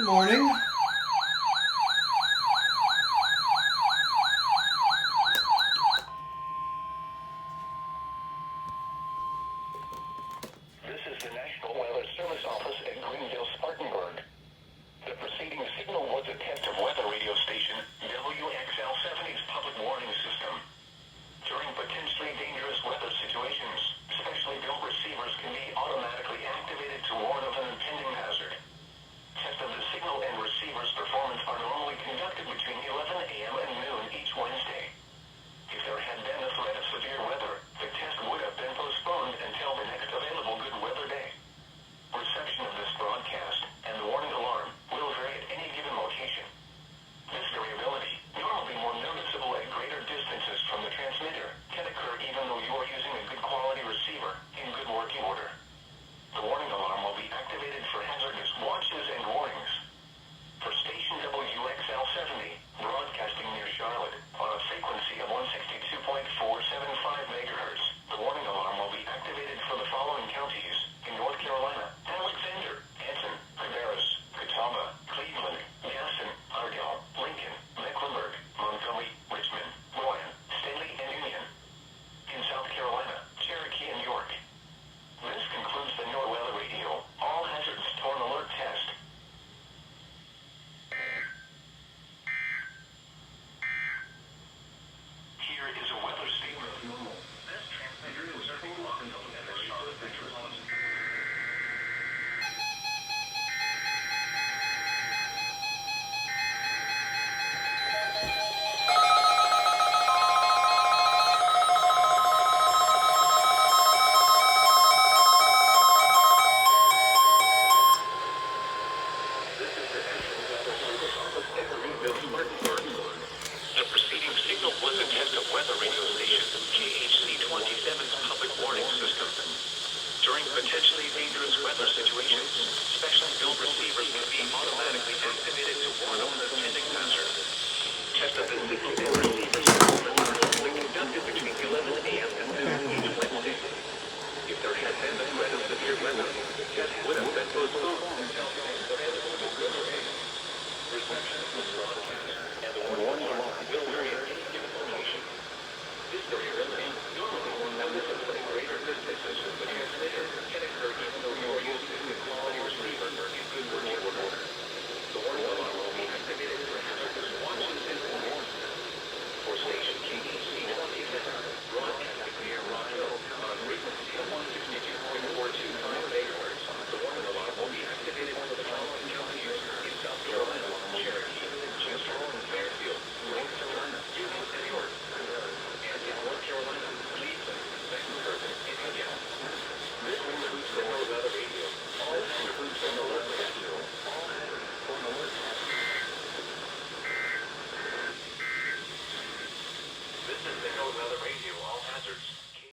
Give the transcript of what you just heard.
morning. This is the National Weather Service Office at Greenville, Spartanburg. The preceding signal was a test of weather radio station WXL-70's public warning system. During potentially dangerous weather situations, specially built receivers can be automatically activated to warn of an impending hazard. Tests of the signal and receiver's performance are normally conducted between 11 a.m. and noon each Wednesday. If there had been a threat of severe weather, the test would have been postponed until the next available good weather day. Reception of this broadcast and the warning alarm will vary at any given location. This variability, normally more noticeable at greater distances from the transmitter, can occur even though you are using a good quality receiver in good working order. The warning alarm will be activated for hazardous watches and warnings. For station WXL-70, broadcasting near Charlotte, on a frequency of 162.475 MHz, the warning alarm will be activated for the following counties in North Carolina: Alexander, Anson, Cabarrus, Catawba, Cleveland, Gaston, Argyle, Lincoln, Mecklenburg, Montgomery, Richmond, Rowan, Stanley, and Union. In South Carolina, Cherokee, and York. This concludes the NWR Weather Radio All Hazards Torn Alert Test. Here is a weather statement of normal. This transmitter is serving Lawrence and the Charlotte metropolitan. This is the National Weather Service Office at Greenville, Spartanburg. The preceding signal was a test of weather radio station KHC-27's public warning system. During potentially dangerous weather situations, specially built receivers will be automatically activated to warn of an impending hazard. Test of the signal and receiver's performance are normally conducted between 11 a.m. and noon each Wednesday. If there had been the threat of severe weather, the test would have been postponed until the next available good weather day. Reception of this broadcast and the warning alarm will vary at any given location. This variability, normally more noticeable at greater distances from the transmitter,